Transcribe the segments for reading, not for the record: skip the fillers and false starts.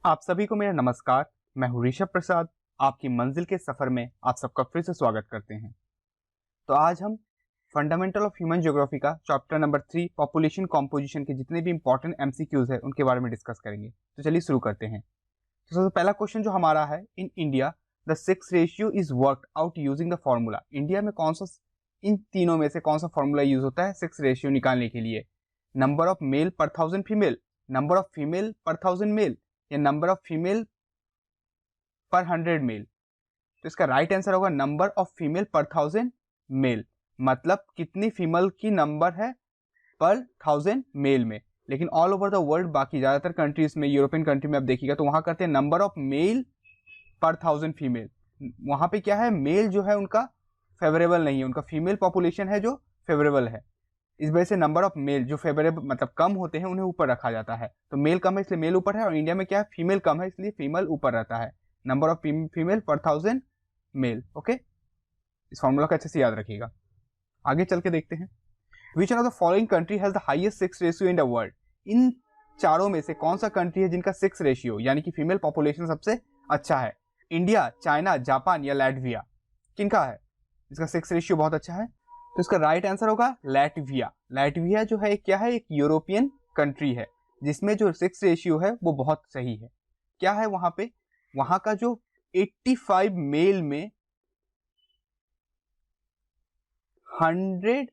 आप सभी को मेरा नमस्कार। मैं हूं ऋषभ प्रसाद। आपकी मंजिल के सफर में आप सबका फिर से स्वागत करते हैं। तो आज हम फंडामेंटल ऑफ ह्यूमन ज्योग्राफी का चैप्टर नंबर 3 पॉपुलेशन कॉम्पोजिशन के जितने भी इंपॉर्टेंट एमसीक्यूज है उनके बारे में डिस्कस करेंगे। तो चलिए शुरू करते हैं। तो सबसे पहला क्वेश्चन जो हमारा है, in India the sex ratio is worked out using the formula. India में कौन सा, इन तीनों में से कौन सा फॉर्मूला यूज होता है सेक्स रेशियो निकालने के लिए? नंबर ऑफ मेल पर 1000 फीमेल, नंबर ऑफ फीमेल पर 1000 मेल, या नंबर ऑफ फीमेल पर 100 मेल? तो इसका राइट आंसर होगा नंबर ऑफ फीमेल पर 1000 मेल। मतलब कितनी फीमेल की नंबर है पर 1000 मेल में। लेकिन ऑल ओवर द वर्ल्ड, बाकी ज्यादातर कंट्रीज में, यूरोपियन कंट्री में आप देखिएगा तो वहां करते हैं नंबर ऑफ मेल पर 1000 फीमेल। वहां पे क्या है, मेल जो है उनका फेवरेबल नहीं है, उनका फीमेल पॉपुलेशन है जो फेवरेबल है। इस वजह से नंबर ऑफ मेल जो फेवरेबल मतलब कम होते हैं उन्हें ऊपर रखा जाता है। तो मेल कम है इसलिए मेल ऊपर है, और इंडिया में क्या है, फीमेल कम है इसलिए फीमेल ऊपर रहता है। नंबर ऑफ फीमेल पर 1000 मेल। ओके, इस फॉर्मूला को अच्छे से याद रखिएगा। आगे चल के देखते हैं। Which one of the following country has the highest sex ratio in the world? इन चारों में से कौन सा कंट्री है जिनका सेक्स रेशियो यानी कि फीमेल पॉपुलेशन सबसे अच्छा है? इंडिया, चाइना, जापान या लैटविया? किनका है इसका सेक्स रेशियो बहुत अच्छा है? तो इसका राइट आंसर होगा लैटविया। लैटविया जो है क्या है, एक यूरोपियन कंट्री है जिसमें जो सेक्स रेशियो है वो बहुत सही है। क्या है वहां पे, वहां का जो 85 मेल में 100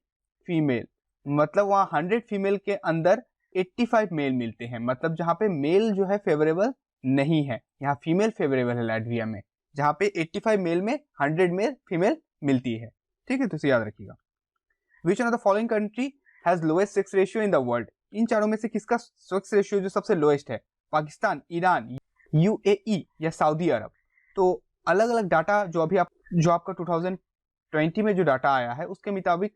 फीमेल, मतलब वहां 100 फीमेल के अंदर 85 मेल मिलते हैं। मतलब जहां पे मेल जो है फेवरेबल नहीं है, यहाँ फीमेल फेवरेबल है लैटविया में, जहां पे 85 मेल में 100 मेल फीमेल मिलती है। ठीक है, तो इसे याद रखिएगा। Which one of the following country has lowest sex ratio in the world? इन चारों में से किसका सेक्स रेशियो जो सबसे लोएस्ट है? पाकिस्तान, ईरान, यूएई या सऊदी अरब? तो अलग अलग डाटा जो आपका 2020 में जो डाटा आया है उसके मुताबिक,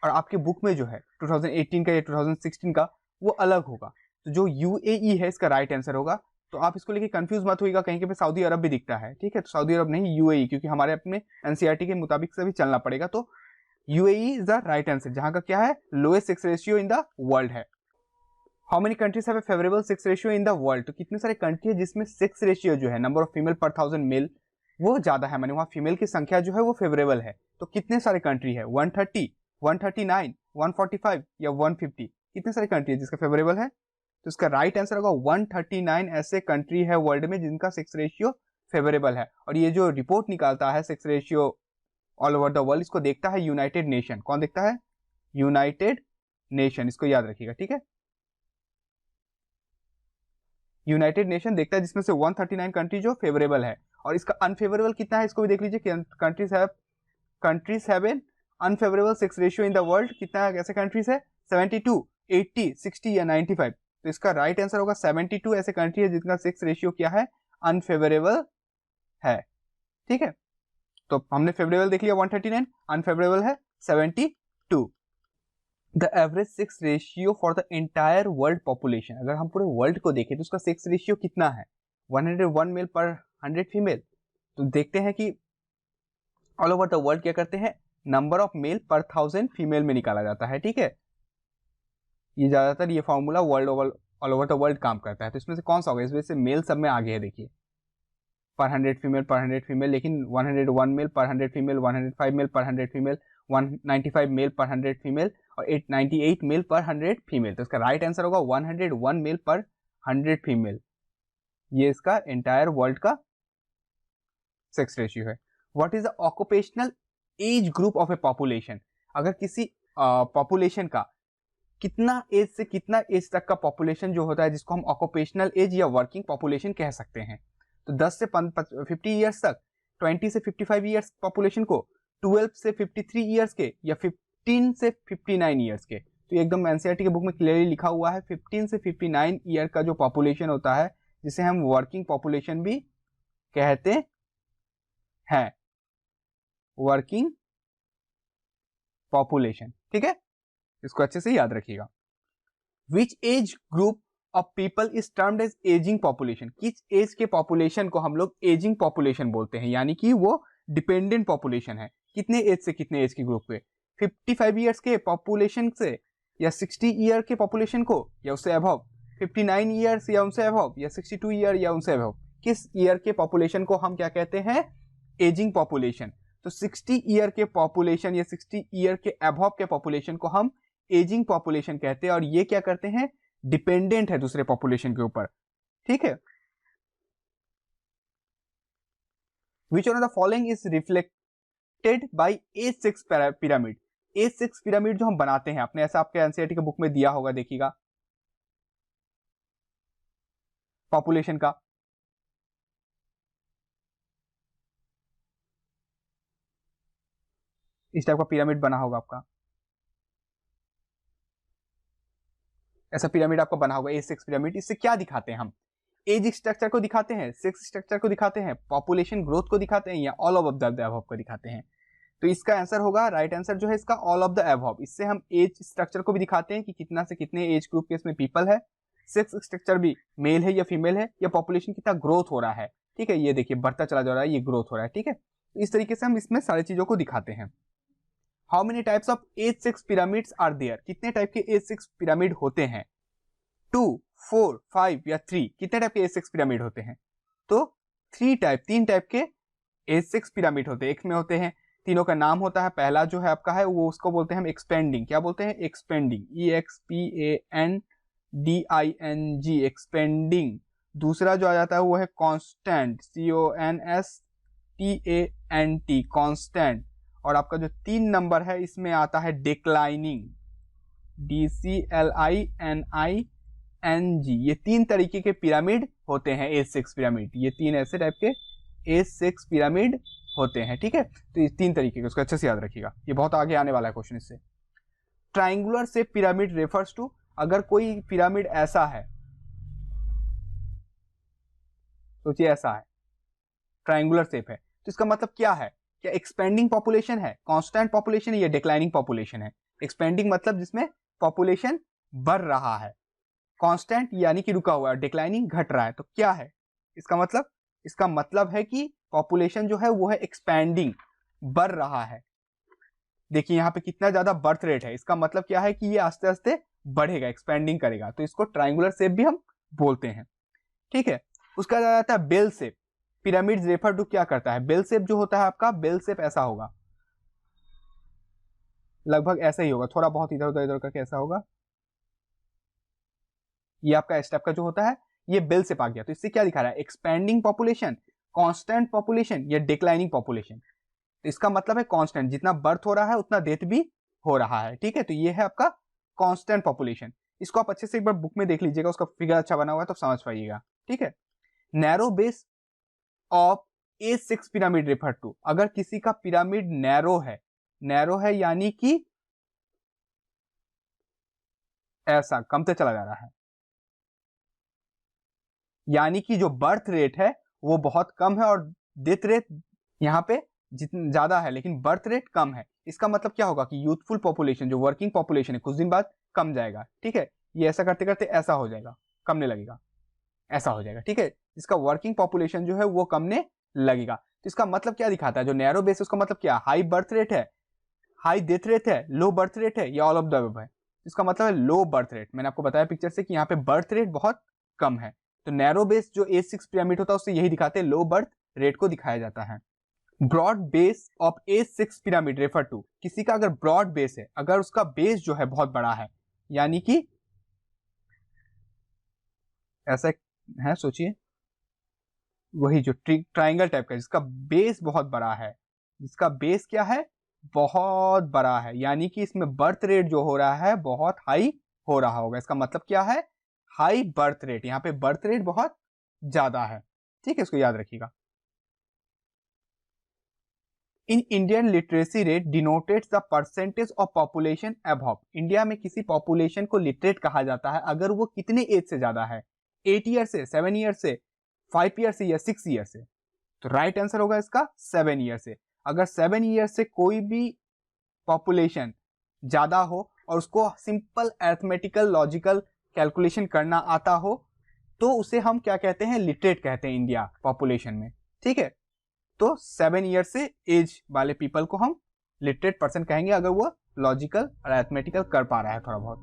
और आपके बुक में जो है 2018 का या 2016 का, वो अलग होगा। तो जो यूएई है इसका राइट आंसर होगा। तो आप इसको लेके कंफ्यूज मत होइएगा, कहीं पे सऊदी अरब भी दिखता है। ठीक है, तो सऊदी अरब नहीं, यूएई, क्योंकि हमारे अपने एनसीईआरटी के मुताबिक से भी चलना पड़ेगा। तो UAE is the right answer, जहां का क्या है, lowest sex ratio in the world है। How many countries have a favourable sex ratio in the world? तो कितने सारे कंट्री है जिसमें सेक्स रेशियो जो है, नंबर ऑफ फीमेल पर 1000 मेल, वो ज्यादा है, माने वहां फीमेल की संख्या जो है वो फेवरेबल है। तो कितने सारे कंट्री है? 130, 139, 145 या 150? कितने सारे कंट्री है जिसका फेवरेबल है? तो इसका राइट आंसर होगा 139 ऐसे कंट्री है वर्ल्ड में जिनका सेक्स रेशियो फेवरेबल है। और ये जो रिपोर्ट निकालता है sex ratio all over the world, इसको देखता है यूनाइटेड नेशन। कौन देखता है? यूनाइटेड नेशन, इसको याद रखिएगा। ठीक है, यूनाइटेड नेशन देखता है, जिसमें से 139 कंट्री जो फेवरेबल है। और इसका अनफेवरेबल कितना है इसको भी देख लीजिए। Countries have an unfavourable sex ratio in the world. कितना ऐसे कंट्रीज है? 72, 80, 60 या 95? तो इसका राइट आंसर होगा 72 ऐसे कंट्री है जिनका सेक्स रेशियो क्या है, अनफेवरेबल है। ठीक है, तो हमने फेवरेबल देख लिया 139, अनफेवरेबल है 72। The average sex ratio for the entire world population, अगर हम पूरे वर्ल्ड को देखें तो उसका सेक्स रेशियो कितना है? 101 मेल पर 100 फीमेल। तो देखते हैं कि ऑल ओवर द वर्ल्ड क्या करते हैं, नंबर ऑफ मेल पर 1000 फीमेल में निकाला जाता है। ठीक है, ये ज्यादातर ये formula world all over the world काम करता है। तो इसमें से कौन सा होगा? इस वजह से मेल सब में आगे है, देखिए, पर 100 फीमेल पर 100 फीमेल, लेकिन 101 मेल पर 100 फीमेल, 105 मेल पर 100 फीमेल, 195 मेल पर 100 फीमेल और 898 मेल पर 100 फीमेल। तो इसका राइट आंसर होगा 101 मेल पर 100 फीमेल। ये इसका एंटायर वर्ल्ड का सेक्स रेशियो है। What is the occupational as group of A population? अगर किसी पॉपुलेशन का कितना एज से कितना एज तक का पॉपुलेशन जो होता है, जिसको हम ऑक्यूपेशनल एज या वर्किंग पॉपुलेशन कह सकते हैं। तो 10 से 50 ईयर्स तक, 20 से 55 ईयर्स पॉपुलेशन को, 12 से 53 ईयर्स के, या 15 से 59 ईयर्स के। तो एकदम एनसीईआरटी के बुक में क्लियरली लिखा हुआ है 15 से 59 ईयर का जो पॉपुलेशन होता है, जिसे हम वर्किंग पॉपुलेशन भी कहते हैं, वर्किंग पॉपुलेशन। ठीक है, इसको अच्छे से याद रखिएगा। Which age group of people is termed as ageing population? किस एज के पॉपुलेशन को हम लोग एजिंग पॉपुलेशन बोलते हैं, यानी कि वो डिपेंडेंट पॉपुलेशन है। कितने एज से कितने एज के ग्रुप पे? 55 ईयर्स के पॉपुलेशन से, या 60 ईयर के पॉपुलेशन को, या उससे अबव, 59 ईयर्स या उनसे अबव या 62 ईयर या उनसे अबव, किस ईयर के पॉपुलेशन को हम क्या कहते हैं, एजिंग पॉपुलेशन। तो 60 ईयर के पॉपुलेशन या 60 ईयर के अबव के पॉपुलेशन को हम एजिंग पॉपुलेशन कहते हैं, और ये क्या करते हैं, डिपेंडेंट है दूसरे पॉपुलेशन के ऊपर, ठीक है। Which one of the following is reflected by age 6 pyramid. Age 6 pyramid जो हम बनाते हैं अपने, ऐसा आपके एनसीईआरटी के बुक में दिया होगा, देखिएगा पॉपुलेशन का, इस टाइप का पिरामिड बना होगा आपका, ऐसा पिरामिड आपका बना होगा एज 6 पिरामिड। इससे क्या दिखाते हैं हम, एज स्ट्रक्चर को दिखाते हैं, सेक्स स्ट्रक्चर को दिखाते हैं, पॉपुलेशन ग्रोथ को दिखाते हैं, या ऑल ऑफ द अबव को दिखाते हैं। तो इसका आंसर होगा, राइट आंसर जो है इसका ऑल ऑफ द अबव। इससे हम एज स्ट्रक्चर को भी दिखाते हैं कि कितना से कितने एज ग्रुप के इसमें पीपल है, सेक्स स्ट्रक्चर भी मेल है या फीमेल है, या पॉपुलेशन कितना ग्रोथ हो रहा है, ठीक है। ये देखिए बढ़ता चला जा रहा है, ये ग्रोथ हो रहा है, ठीक है। इस तरीके से हम इसमें सारी चीजों को दिखाते हैं। How many types of age 6 pyramids are there, कितने टाइप के एज 6 पिरामिड होते हैं, 2, 4, 5 या 3, कितने टाइप के एज 6 पिरामिड होते हैं, तो 3 टाइप के एज 6 पिरामिड होते हैं। एक में होते हैं, तीनों का नाम होता है, पहला जो है आपका है वो उसको बोलते हैं हम एक्सपेंडिंग, क्या बोलते हैं, एक्सपेंडिंग, EXPANDING, एक्सपेंडिंग। दूसरा जो आ जाता है वो है कांस्टेंट, CONSTANT, कांस्टेंट। और आपका जो 3 नंबर है इसमें आता है डिक्लाइनिंग, DCLINING। ये 3 तरीके के पिरामिड होते हैं एज 6 पिरामिड, ये 3 ऐसे टाइप के एज 6 पिरामिड होते हैं, ठीक है। तो ये 3 तरीके के, उसको अच्छे से याद रखिएगा, ये बहुत आगे आने वाला है क्वेश्चन इससे। Triangular shape pyramid refers to, अगर कोई पिरामिड ऐसा है, सोचिए ऐसा है, ट्राइंगुलर शेप है, तो इसका मतलब क्या है, क्या एक्सपेंडिंग पॉपुलेशन है, कांस्टेंट पॉपुलेशन है, या डिक्लाइनिंग पॉपुलेशन है। एक्सपेंडिंग मतलब जिसमें पॉपुलेशन बढ़ रहा है, कांस्टेंट यानी कि रुका हुआ है, डिक्लाइनिंग घट रहा है, तो क्या है इसका मतलब, इसका मतलब है कि पॉपुलेशन जो है वो है एक्सपैंडिंग, बढ़ रहा है। देखिए यहाँ पे कितना ज्यादा बर्थ रेट है, इसका मतलब क्या है कि ये आस्ते आस्ते बढ़ेगा, एक्सपैंडिंग करेगा, तो इसको ट्राइंगुलर शेप भी हम बोलते हैं, ठीक है। उसका आ जाता है bell shape pyramid, refer to क्या करता है, बेल शेप जो होता है आपका, बेल शेप ऐसा होगा, लगभग ऐसा ही होगा, थोड़ा बहुत इधर उधर करके ऐसा होगा, ये आपका स्टेप का जो होता है ये बेल शेप आ गया। तो इससे क्या दिखा रहा है, एक्सपैंडिंग पॉपुलेशन, कांस्टेंट पॉपुलेशन, या डिक्लाइनिंग पॉपुलेशन। तो इसका मतलब है कांस्टेंट, जितना बर्थ हो रहा है उतना डेथ भी हो रहा है, ठीक है। तो ये है आपका कांस्टेंट पॉपुलेशन। इसको आप अच्छे से एक बार बुक में देख लीजिएगा, उसका फिगर अच्छा बना हुआ है तो समझ पाइएगा, ठीक है। Narrow base of age 6 pyramid refer to, अगर किसी का पिरामिड नैरो है यानी कि ऐसा कमते चला जा रहा है, यानी कि जो बर्थ रेट है वो बहुत कम है और डेथ रेट यहाँ पे जितना ज्यादा है लेकिन बर्थ रेट कम है। इसका मतलब क्या होगा कि यूथफुल पॉपुलेशन, जो वर्किंग पॉपुलेशन है, कुछ दिन बाद कम जाएगा, ठीक है। ये ऐसा करते करते ऐसा हो जाएगा, कमने लगेगा, ऐसा हो जाएगा, ठीक है। इसका वर्किंग पॉपुलेशन जो है वो कमने लगेगा। तो इसका मतलब क्या दिखाता है, जो नैरो बेस है उसका मतलब क्या, हाई बर्थ रेट है, हाई डेथ रेट है, लो बर्थ रेट है, या ऑल ऑफ द अबव है। इसका मतलब है लो बर्थ रेट। मैंने आपको बताया पिक्चर से कि यहाँ पे बर्थ रेट बहुत कम है, तो नैरो बेस जो एज 6 पिरामिड होता है उससे यही दिखाते हैं, लो बर्थ रेट को दिखाया जाता है। Broad base of age 6 pyramid refer to, किसी का अगर ब्रॉड बेस है, अगर उसका बेस जो है बहुत बड़ा है, यानी कि ऐसा है, सोचिए वही जो ट्राइंगल टाइप का, जिसका बेस बहुत बड़ा है, जिसका बेस क्या है, बहुत बड़ा है, यानी कि इसमें बर्थ रेट जो हो रहा है बहुत हाई हो रहा होगा। इसका मतलब क्या है, हाई बर्थ रेट, यहाँ पे बर्थ रेट बहुत ज्यादा है, ठीक है, इसको याद रखिएगा। In Indian literacy rate denotes the percentage of population above, India में किसी पॉपुलेशन को लिटरेट कहा जाता है अगर वो कितने एज से ज्यादा है, 8 ईयर से, 7 ईयर से, 5 ईयर से, या 6 ईयर से। तो राइट आंसर होगा इसका 7 ईयर से। अगर 7 ईयर से कोई भी पॉपुलेशन ज्यादा हो और उसको सिंपल अरिथमेटिकल लॉजिकल कैलकुलेशन करना आता हो तो उसे हम क्या कहते हैं, लिटरेट कहते हैं इंडिया पॉपुलेशन में, ठीक है। तो 7 ईयर से एज वाले पीपल को हम लिटरेट पर्सन कहेंगे अगर वो लॉजिकल और अरिथमेटिकल कर पा रहा है थोड़ा बहुत।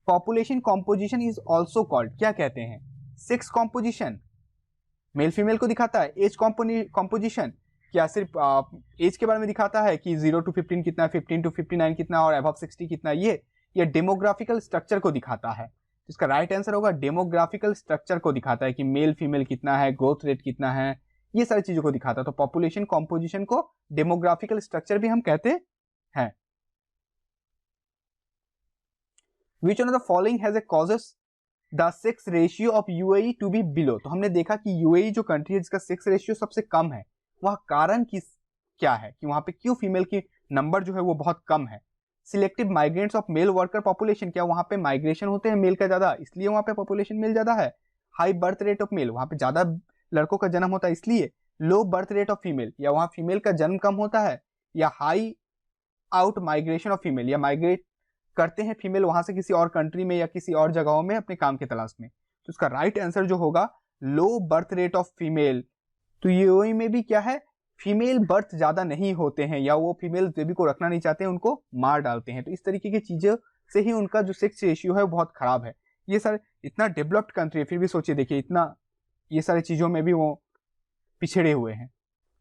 Population composition is also called, क्या कहते हैं, सेक्स कॉम्पोजिशन, मेल फीमेल को दिखाता है, एज कॉम्पोजिशन, क्या सिर्फ एज के बारे में दिखाता है कि 0 to 15 कितना, 15 to 59 कितना और अबव 60 कितना, ये या डेमोग्राफिकल स्ट्रक्चर को दिखाता है। इसका राइट आंसर होगा डेमोग्राफिकल स्ट्रक्चर को दिखाता है कि मेल फीमेल कितना है, ग्रोथ रेट कितना है, ये सारी चीजों को दिखाता है। तो पॉपुलेशन कॉम्पोजिशन को डेमोग्राफिकल स्ट्रक्चर भी हम कहते हैं। Which one of the following has a causes the sex ratio of UAE to be below? तो हमने देखा कि UAE जो कंट्री है जिसका सेक्स रेशियो सबसे कम है, वह कारण क्या है कि वहां पे क्यों फीमेल की नंबर जो है वो बहुत कम है। Selective migrants of male worker population, क्या वहां पे माइग्रेशन होते हैं मेल का ज्यादा, इसलिए वहां पे पॉपुलेशन मेल ज्यादा है। High birth rate of male, वहां पे ज्यादा लड़कों का जन्म होता है इसलिए। Low birth rate of female, या वहां फीमेल का जन्म कम होता है। या high out migration of female, या माइग्रेट करते हैं फीमेल वहां से किसी और कंट्री में या किसी और जगहों में अपने काम के तलाश में। तो इसका राइट आंसर जो होगा low birth rate of female. तो यूएई में भी क्या है, फीमेल बर्थ ज्यादा नहीं होते हैं, या वो फीमेल बेबी को रखना नहीं चाहते हैं, उनको मार डालते हैं। तो इस तरीके की चीजों से ही उनका जो सेक्स रेशियो है वो बहुत खराब है। ये सारे इतना डेवलप्ड कंट्री है फिर भी सोचिए, देखिए इतना ये सारी चीजों में भी वो पिछड़े हुए हैं।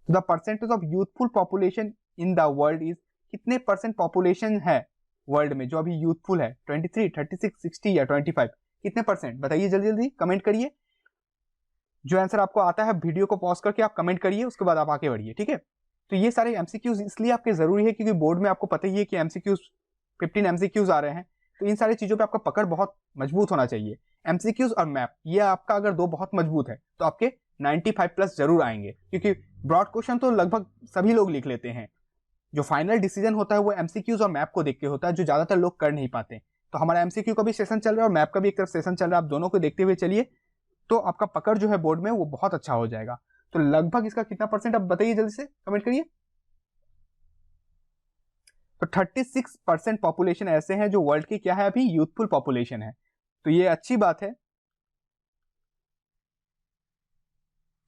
The percentage of youthful population in the world is, कितने परसेंट पॉपुलेशन है वर्ल्ड में जो अभी यूथफुल है, 23, 36, 60 या 25, कितने परसेंट बताइए, जल्दी जल्दी कमेंट करिए। जो आंसर आपको आता है वीडियो को पॉज करके आप कमेंट करिए, उसके बाद आप आगे बढ़िए, ठीक है। तो ये सारे एमसीक्यूज इसलिए आपके जरूरी है क्योंकि बोर्ड में आपको पता ही है कि एमसीक्यूज 15 एमसीक्यूज आ रहे हैं, तो इन सारी चीजों पे आपका पकड़ बहुत मजबूत होना चाहिए। एमसीक्यूज और मैप, ये आपका अगर दो बहुत मजबूत है तो आपके 95 प्लस जरूर आएंगे, क्योंकि ब्रॉड क्वेश्चन तो लगभग सभी लोग लिख लेते हैं। जो फाइनल डिसीजन होता है वो एमसीक्यूज और मैप को देख के होता है, जो ज्यादातर लोग कर नहीं पाते। तो हमारा एमसीक्यू का भी सेशन चल रहा है और मैप का भी एक तरफ सेशन चल रहा है, आप दोनों को देखते हुए चलिए, तो आपका पकड़ जो है बोर्ड में वो बहुत अच्छा हो जाएगा। तो लगभग इसका कितना परसेंट आप बताइए, जल्दी से कमेंट करिए। तो 36% पॉपुलेशन ऐसे हैं जो वर्ल्ड की क्या है अभी यूथफुल पॉपुलेशन है, तो ये अच्छी बात है।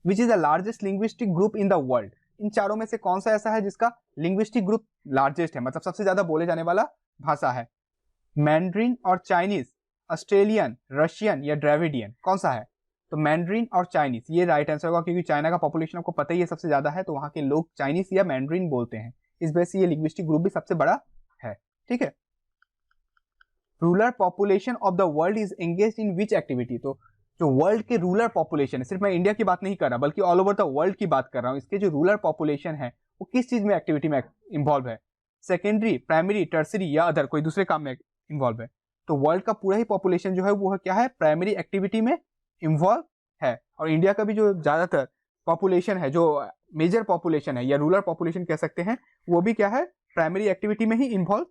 Which is the largest linguistic group in the world, इन चारों में से कौन सा ऐसा है जिसका लिंग्विस्टिक ग्रुप लार्जेस्ट है, मतलब सबसे ज्यादा बोले जाने वाला भाषा है। मैंड्रीन और चाइनीज, ऑस्ट्रेलियन, रशियन या द्रविडियन, कौन सा है? तो मैंड्रीन और चाइनीज ये राइट आंसर होगा, क्योंकि चाइना का पॉपुलेशन आपको पता ही है सबसे ज्यादा है, तो वहां के लोग चाइनीज या मैंड्रीन बोलते हैं, इस वजह से ये लिंग्विस्टिक ग्रुप भी सबसे बड़ा है, ठीक है। Rural population of the world is engaged in which activity, तो जो वर्ल्ड के रूरल पॉपुलेशन है, सिर्फ मैं इंडिया की बात नहीं कर रहा बल्कि ऑल ओवर द वर्ल्ड की बात कर रहा हूँ, इसके जो रूरल पॉपुलेशन है वो किस चीज में एक्टिविटी में इन्वॉल्व है, सेकेंडरी, प्राइमरी, टर्सरी या अदर, कोई दूसरे काम में इन्वॉल्व है। तो वर्ल्ड का पूरा ही पॉपुलेशन जो है वो क्या है, प्राइमरी एक्टिविटी में इन्वॉल्व है। और इंडिया का भी जो ज्यादातर पॉपुलेशन है, जो मेजर पॉपुलेशन है या रूरल पॉपुलेशन कह सकते हैं, वो भी क्या है, प्राइमरी एक्टिविटी में ही इन्वॉल्व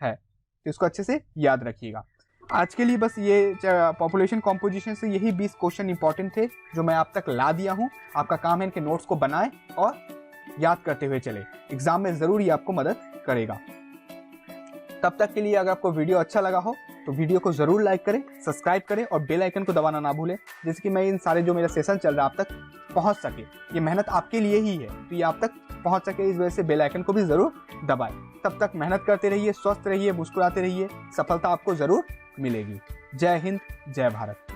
है। तो इसको अच्छे से याद रखिएगा। आज के लिए बस ये पॉपुलेशन कॉम्पोजिशन से यही 20 क्वेश्चन इंपॉर्टेंट थे जो मैं आप तक ला दिया हूँ। आपका काम है इनके नोट्स को बनाएं और याद करते हुए चले, एग्जाम में जरूर ये आपको मदद करेगा। तब तक के लिए अगर आपको वीडियो अच्छा लगा हो तो वीडियो को जरूर लाइक करें, सब्सक्राइब करें और बेल आइकन को दबाना ना भूलें, जिससे कि मैं इन सारे जो मेरा सेशन चल रहा है आप तक पहुंच सके। ये मेहनत आपके लिए ही है, तो ये आप तक पहुंच सके, इस वजह से बेल आइकन को भी जरूर दबाएं। तब तक मेहनत करते रहिए, स्वस्थ रहिए, मुस्कुराते रहिए, सफलता आपको जरूर मिलेगी। जय हिंद, जय भारत।